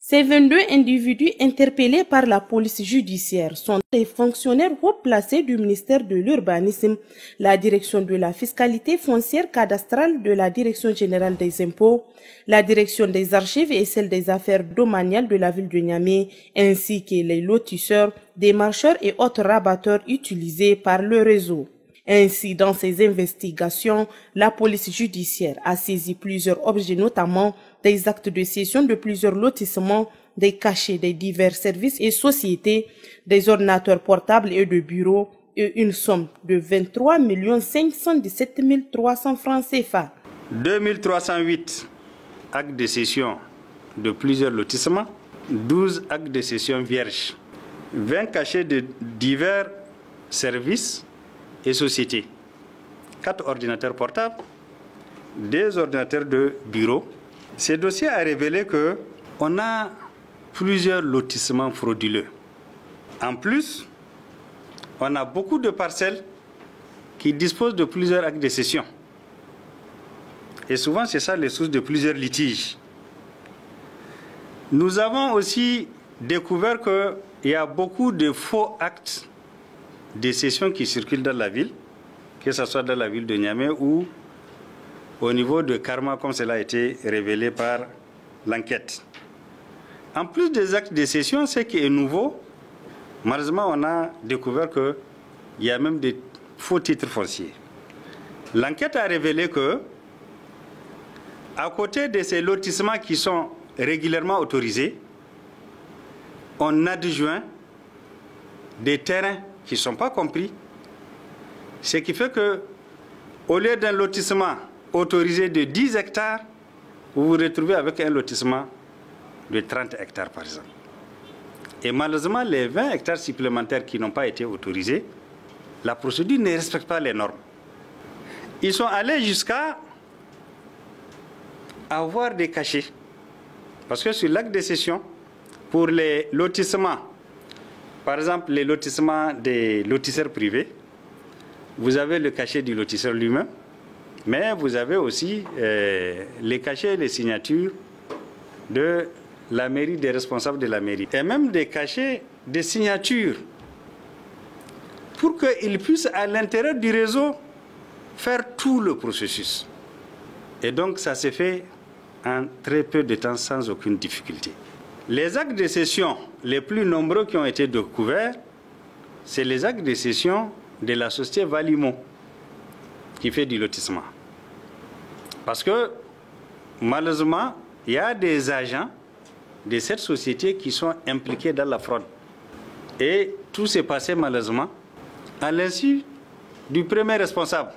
Ces 22 individus interpellés par la police judiciaire sont des fonctionnaires haut placés du ministère de l'Urbanisme, la direction de la fiscalité foncière cadastrale de la direction générale des impôts, la direction des archives et celle des affaires domaniales de la ville de Niamey, ainsi que les lotisseurs, démarcheurs et autres rabatteurs utilisés par le réseau. Ainsi, dans ces investigations, la police judiciaire a saisi plusieurs objets, notamment des actes de cession de plusieurs lotissements, des cachets des divers services et sociétés, des ordinateurs portables et de bureaux et une somme de 23 517 300 francs CFA. 2308 actes de cession de plusieurs lotissements, 12 actes de cession vierges, 20 cachets de divers services et sociétés, 4 ordinateurs portables, 2 ordinateurs de bureau. Ce dossier a révélé qu'on a plusieurs lotissements frauduleux. En plus, on a beaucoup de parcelles qui disposent de plusieurs actes de cession. Et souvent, c'est ça les sources de plusieurs litiges. Nous avons aussi découvert qu'il y a beaucoup de faux actes de cession qui circulent dans la ville, que ce soit dans la ville de Niamey ou au niveau de Karma, comme cela a été révélé par l'enquête. En plus des actes de cession, ce qui est nouveau, malheureusement, on a découvert qu'il y a même des faux titres fonciers. L'enquête a révélé que, à côté de ces lotissements qui sont régulièrement autorisés, on adjoint des terrains qui ne sont pas compris, ce qui fait que, au lieu d'un lotissement autorisé de 10 hectares, vous vous retrouvez avec un lotissement de 30 hectares par exemple. Et malheureusement, les 20 hectares supplémentaires qui n'ont pas été autorisés, la procédure ne respecte pas les normes. Ils sont allés jusqu'à avoir des cachets. Parce que sur l'acte de cession, pour les lotissements, par exemple, les lotissements des lotisseurs privés, vous avez le cachet du lotisseur lui-même, mais vous avez aussi les cachets et les signatures de la mairie, des responsables de la mairie, et même des cachets de signatures pour qu'ils puissent, à l'intérieur du réseau, faire tout le processus. Et donc, ça s'est fait en très peu de temps, sans aucune difficulté. Les actes de cession les plus nombreux qui ont été découverts, c'est les actes de cession de la société Valimo qui fait du lotissement. Parce que, malheureusement, il y a des agents de cette société qui sont impliqués dans la fraude. Et tout s'est passé, malheureusement, à l'insu du premier responsable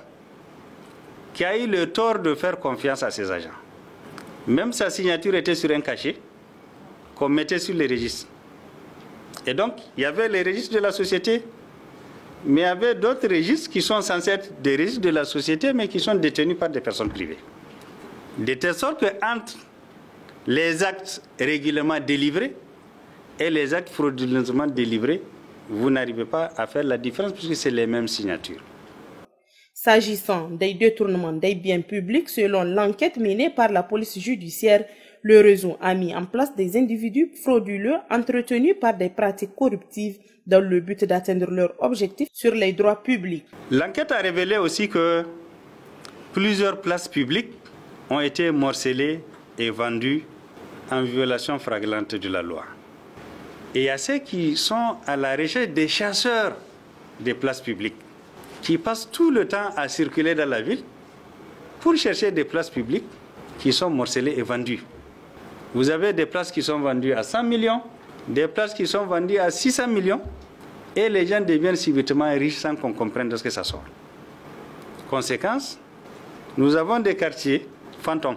qui a eu le tort de faire confiance à ses agents. Même sa signature était sur un cachet qu'on mettait sur les registres. Et donc, il y avait les registres de la société, mais il y avait d'autres registres qui sont censés être des registres de la société, mais qui sont détenus par des personnes privées. De telle sorte qu'entre les actes régulièrement délivrés et les actes frauduleusement délivrés, vous n'arrivez pas à faire la différence puisque c'est les mêmes signatures. S'agissant des détournements des biens publics, selon l'enquête menée par la police judiciaire, le réseau a mis en place des individus frauduleux entretenus par des pratiques corruptives dans le but d'atteindre leur objectif sur les droits publics. L'enquête a révélé aussi que plusieurs places publiques ont été morcelées et vendues en violation flagrante de la loi. Et il y a ceux qui sont à la recherche des chasseurs des places publiques, qui passent tout le temps à circuler dans la ville pour chercher des places publiques qui sont morcelées et vendues. Vous avez des places qui sont vendues à 100 millions, des places qui sont vendues à 600 millions, et les gens deviennent subitement riches sans qu'on comprenne de ce que ça sort. Conséquence, nous avons des quartiers fantômes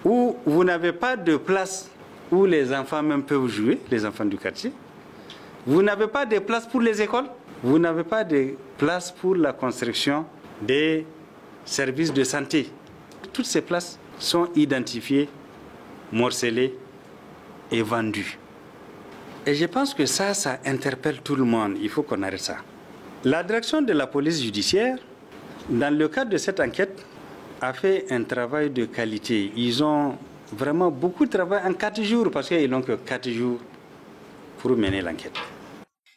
où vous n'avez pas de place où les enfants même peuvent jouer, les enfants du quartier. Vous n'avez pas de place pour les écoles. Vous n'avez pas de place pour la construction des services de santé. Toutes ces places sont identifiées, morcelées et vendues. Et je pense que ça interpelle tout le monde. Il faut qu'on arrête ça. La direction de la police judiciaire, dans le cadre de cette enquête, a fait un travail de qualité. Ils ont vraiment beaucoup de travail en 4 jours parce qu'ils n'ont que 4 jours pour mener l'enquête.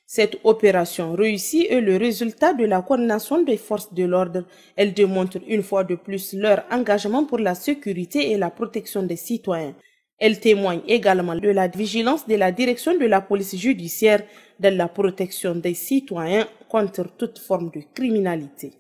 Cette opération réussie est le résultat de la coordination des forces de l'ordre. Elle démontre une fois de plus leur engagement pour la sécurité et la protection des citoyens. Elle témoigne également de la vigilance de la direction de la police judiciaire dans la protection des citoyens contre toute forme de criminalité.